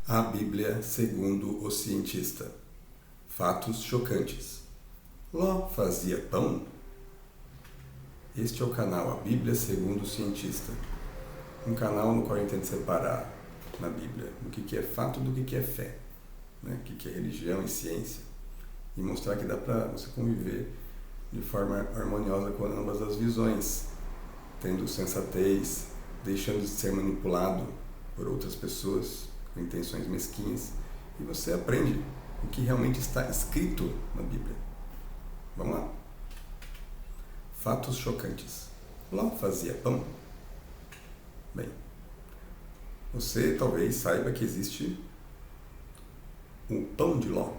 A Bíblia segundo o cientista. Fatos chocantes. Ló fazia pão? Este é o canal A Bíblia segundo o cientista. Um canal no qual eu tento separar na Bíblia o que é fato do que é fé, né? O que é religião e ciência, e mostrar que dá para você conviver de forma harmoniosa com ambas as visões, tendo sensatez, deixando de ser manipulado por outras pessoas com intenções mesquinhas, e você aprende o que realmente está escrito na Bíblia. Vamos lá. Fatos chocantes. Ló fazia pão? Bem, você talvez saiba que existe o pão de Ló.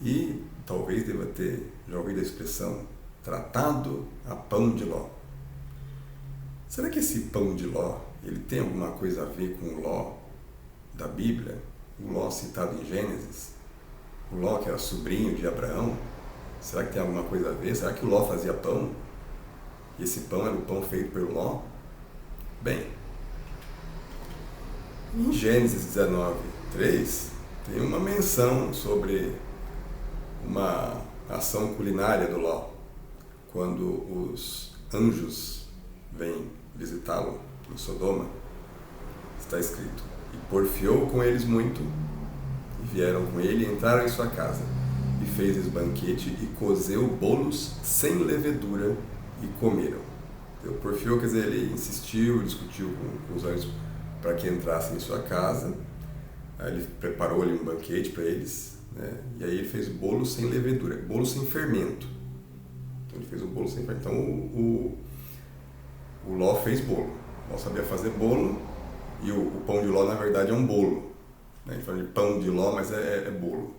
E talvez deva ter já ouvido a expressão tratado a pão de Ló. Será que esse pão de Ló ele tem alguma coisa a ver com o Ló da Bíblia? O Ló citado em Gênesis? O Ló que era sobrinho de Abraão? Será que tem alguma coisa a ver? Será que o Ló fazia pão? E esse pão era o pão feito pelo Ló? Bem, em Gênesis 19:3 tem uma menção sobre uma ação culinária do Ló, quando os anjos vêm visitá-lo em Sodoma. Está escrito: e porfiou com eles muito, e vieram com ele e entraram em sua casa, e fez-lhes banquete e cozeu bolos sem levedura e comeram. Então, porfiou, quer dizer, ele insistiu, discutiu com os anjos para que entrassem em sua casa. Aí ele preparou ali um banquete para eles, né? E aí ele fez bolo sem levedura, bolo sem fermento. Então ele fez um bolo sem fermento. Então o Ló fez bolo. O Ló sabia fazer bolo, e o pão de Ló na verdade é um bolo, né? A gente fala de pão de Ló, mas é bolo.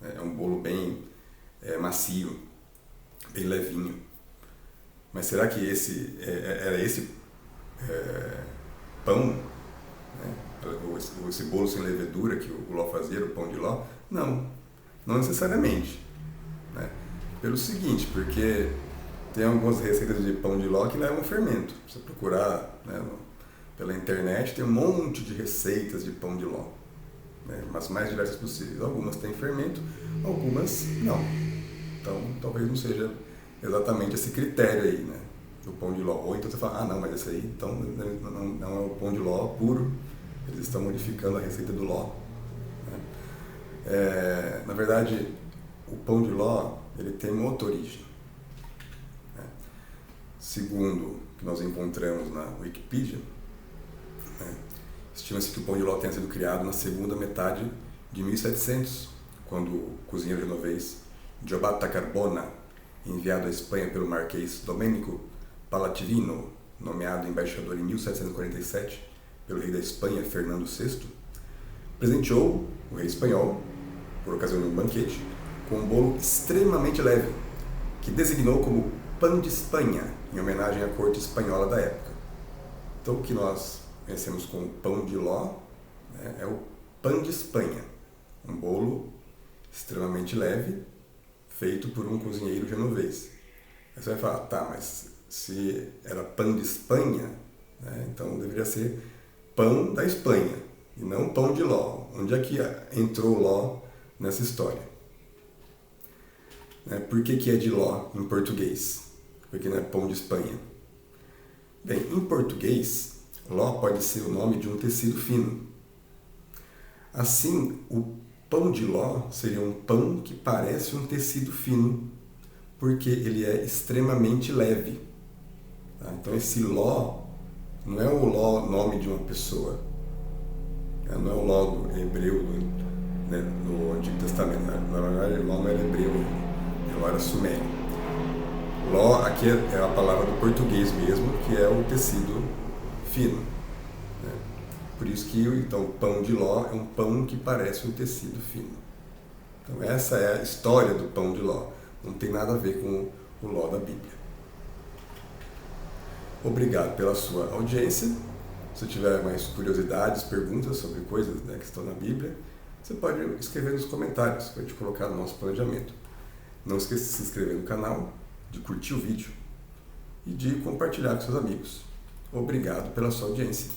É um bolo bem macio, bem levinho. Mas será que era esse pão, né? Esse bolo sem levedura que o Ló fazia, o pão de Ló? Não necessariamente, né? Pelo seguinte, porque tem algumas receitas de pão de Ló que levam fermento. Se você procurar, né, pela internet, tem um monte de receitas de pão de Ló, né, mas mais diversas possíveis. Algumas têm fermento, algumas não. Então, talvez não seja exatamente esse critério aí, né, do pão de Ló. Ou então você fala, não, mas esse aí então não é o pão de Ló puro, eles estão modificando a receita do Ló, né? Na verdade, o pão de Ló ele tem uma outra origem, né? Segundo o que nós encontramos na Wikipedia, né, estima-se que o pão de Ló tenha sido criado na segunda metade de 1700, quando o cozinheiro genovês Giovanni Carbona, enviado à Espanha pelo marquês Domenico Palativino, nomeado embaixador em 1747 pelo rei da Espanha, Fernando VI, presenteou o rei espanhol, por ocasião de um banquete, com um bolo extremamente leve, que designou como pão de Espanha, em homenagem à corte espanhola da época. Então, o que nós conhecemos como pão de Ló, né, é o pão de Espanha, um bolo extremamente leve, feito por um cozinheiro genovês. Aí você vai falar, tá, mas se era pão de Espanha, né, então deveria ser pão da Espanha, e não pão de Ló. Onde é que entrou Ló nessa história? Por que é de Ló em português? Porque não é pão de Espanha. Bem, em português, Ló pode ser o nome de um tecido fino. Assim, o pão de Ló seria um pão que parece um tecido fino, porque ele é extremamente leve. Tá? Então esse Ló não é o Ló nome de uma pessoa, não é o Ló do hebreu né, no Antigo Testamento. Na verdade, Ló não era hebreu, Ló era sumério. Ló aqui é a palavra do português mesmo, que é o tecido fino, né? Por isso que então, o pão de Ló é um pão que parece um tecido fino. Então essa é a história do pão de Ló. Não tem nada a ver com o Ló da Bíblia. Obrigado pela sua audiência. Se tiver mais curiosidades, perguntas sobre coisas, né, que estão na Bíblia, você pode escrever nos comentários para a gente colocar no nosso planejamento. Não esqueça de se inscrever no canal, de curtir o vídeo e de compartilhar com seus amigos. Obrigado pela sua audiência.